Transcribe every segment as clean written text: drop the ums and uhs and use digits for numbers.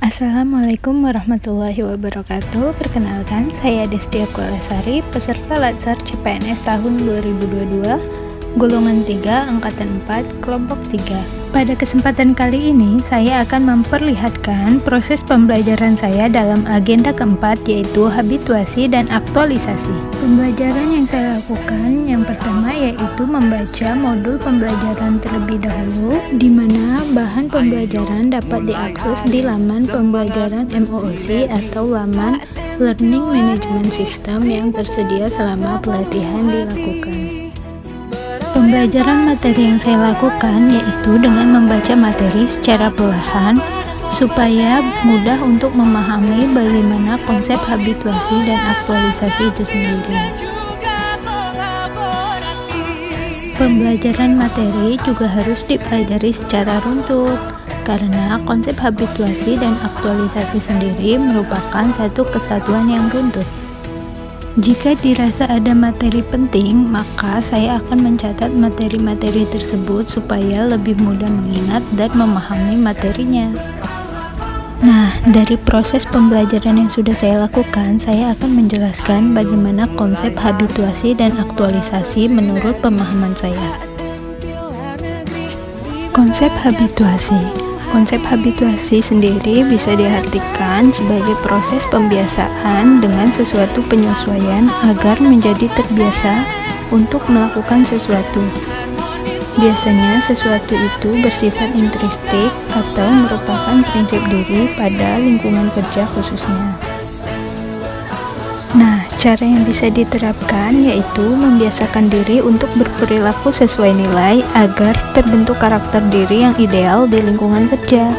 Assalamualaikum warahmatullahi wabarakatuh. Perkenalkan, saya Destia Kualasari, peserta Latsar CPNS tahun 2022, golongan 3, angkatan 4, kelompok 3. Pada kesempatan kali ini, saya akan memperlihatkan proses pembelajaran saya dalam agenda keempat, yaitu habituasi dan aktualisasi. Pembelajaran yang saya lakukan yang pertama yaitu membaca modul pembelajaran terlebih dahulu, di mana bahan pembelajaran dapat diakses di laman pembelajaran MOOC atau laman Learning Management System yang tersedia selama pelatihan dilakukan. Pembelajaran materi yang saya lakukan yaitu dengan membaca materi secara perlahan supaya mudah untuk memahami bagaimana konsep habituasi dan aktualisasi itu sendiri. Pembelajaran materi juga harus dipelajari secara runtut karena konsep habituasi dan aktualisasi sendiri merupakan satu kesatuan yang runtut. Jika dirasa ada materi penting, maka saya akan mencatat materi-materi tersebut supaya lebih mudah mengingat dan memahami materinya. Nah, dari proses pembelajaran yang sudah saya lakukan, saya akan menjelaskan bagaimana konsep habituasi dan aktualisasi menurut pemahaman saya. Konsep habituasi. Konsep habituasi sendiri bisa diartikan sebagai proses pembiasaan dengan sesuatu penyesuaian agar menjadi terbiasa untuk melakukan sesuatu. Biasanya sesuatu itu bersifat intrinsik atau merupakan prinsip diri pada lingkungan kerja khususnya. Nah, cara yang bisa diterapkan yaitu membiasakan diri untuk berperilaku sesuai nilai agar terbentuk karakter diri yang ideal di lingkungan kerja.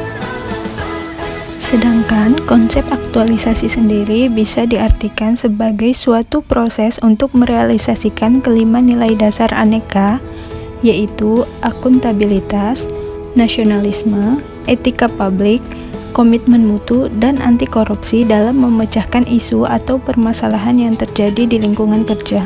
Sedangkan konsep aktualisasi sendiri bisa diartikan sebagai suatu proses untuk merealisasikan kelima nilai dasar Aneka, yaitu akuntabilitas, nasionalisme, etika publik, komitmen mutu, dan anti korupsi dalam memecahkan isu atau permasalahan yang terjadi di lingkungan kerja.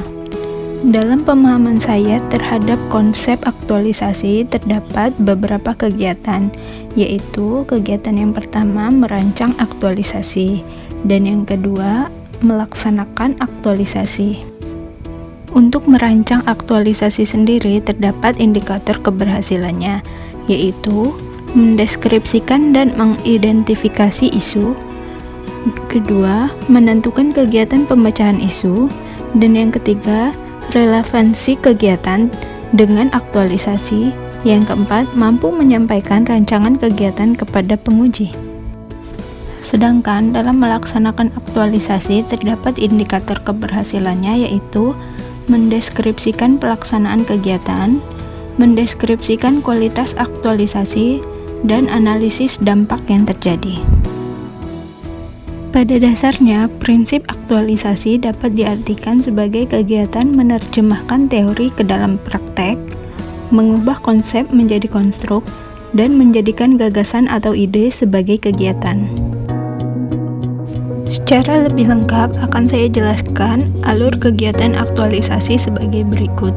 Dalam pemahaman saya terhadap konsep aktualisasi terdapat beberapa kegiatan, yaitu kegiatan yang pertama merancang aktualisasi, dan yang kedua melaksanakan aktualisasi. Untuk merancang aktualisasi sendiri terdapat indikator keberhasilannya, yaitu mendeskripsikan dan mengidentifikasi isu. Kedua, menentukan kegiatan pemecahan isu. Dan yang ketiga, relevansi kegiatan dengan aktualisasi. Yang keempat, mampu menyampaikan rancangan kegiatan kepada penguji. Sedangkan dalam melaksanakan aktualisasi terdapat indikator keberhasilannya, yaitu mendeskripsikan pelaksanaan kegiatan, mendeskripsikan kualitas aktualisasi, dan analisis dampak yang terjadi. Pada dasarnya, prinsip aktualisasi dapat diartikan sebagai kegiatan menerjemahkan teori ke dalam praktek, mengubah konsep menjadi konstruk, dan menjadikan gagasan atau ide sebagai kegiatan. Secara lebih lengkap akan saya jelaskan alur kegiatan aktualisasi sebagai berikut.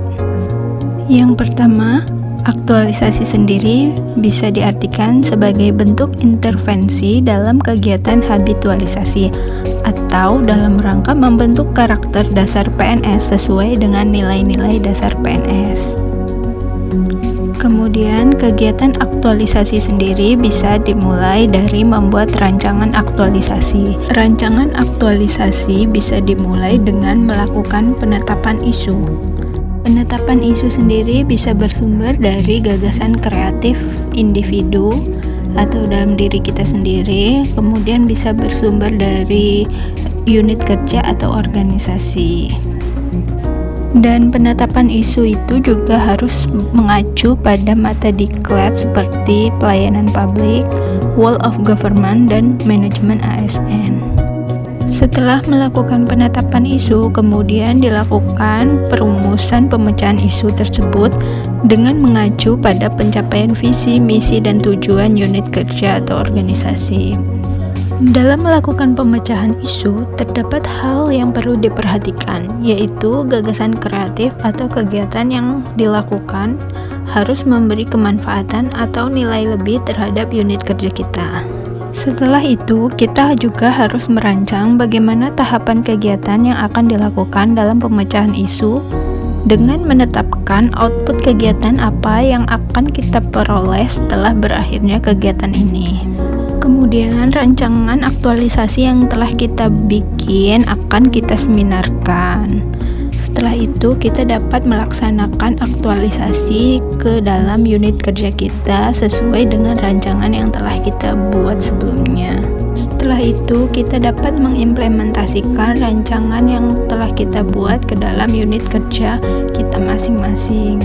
Yang pertama, aktualisasi sendiri bisa diartikan sebagai bentuk intervensi dalam kegiatan habitualisasi atau dalam rangka membentuk karakter dasar PNS sesuai dengan nilai-nilai dasar PNS. Kemudian, kegiatan aktualisasi sendiri bisa dimulai dari membuat rancangan aktualisasi. Rancangan aktualisasi bisa dimulai dengan melakukan penetapan isu. Penetapan isu sendiri bisa bersumber dari gagasan kreatif individu atau dalam diri kita sendiri, kemudian bisa bersumber dari unit kerja atau organisasi. Dan penetapan isu itu juga harus mengacu pada mata diklat seperti pelayanan publik, whole of government, dan manajemen ASN. Setelah melakukan penetapan isu, kemudian dilakukan perumusan pemecahan isu tersebut dengan mengacu pada pencapaian visi, misi, dan tujuan unit kerja atau organisasi. Dalam melakukan pemecahan isu, terdapat hal yang perlu diperhatikan, yaitu gagasan kreatif atau kegiatan yang dilakukan harus memberi kemanfaatan atau nilai lebih terhadap unit kerja kita. Setelah itu, kita juga harus merancang bagaimana tahapan kegiatan yang akan dilakukan dalam pemecahan isu dengan menetapkan output kegiatan apa yang akan kita peroleh setelah berakhirnya kegiatan ini. Kemudian, rancangan aktualisasi yang telah kita bikin akan kita seminarkan. Setelah itu, kita dapat melaksanakan aktualisasi ke dalam unit kerja kita sesuai dengan rancangan yang telah kita buat sebelumnya. Setelah itu, kita dapat mengimplementasikan rancangan yang telah kita buat ke dalam unit kerja kita masing-masing.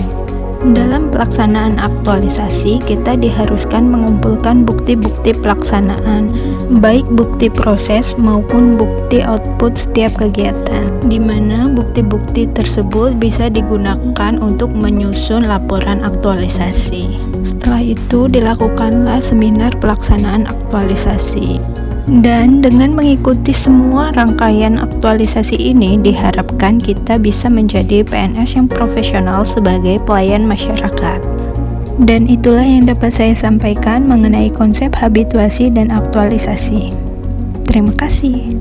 Dalam pelaksanaan aktualisasi, kita diharuskan mengumpulkan bukti-bukti pelaksanaan, baik bukti proses maupun bukti output setiap kegiatan, di mana bukti-bukti tersebut bisa digunakan untuk menyusun laporan aktualisasi. Setelah itu, dilakukanlah seminar pelaksanaan aktualisasi. Dan dengan mengikuti semua rangkaian aktualisasi ini, diharapkan kita bisa menjadi PNS yang profesional sebagai pelayan masyarakat. Dan itulah yang dapat saya sampaikan mengenai konsep habituasi dan aktualisasi. Terima kasih.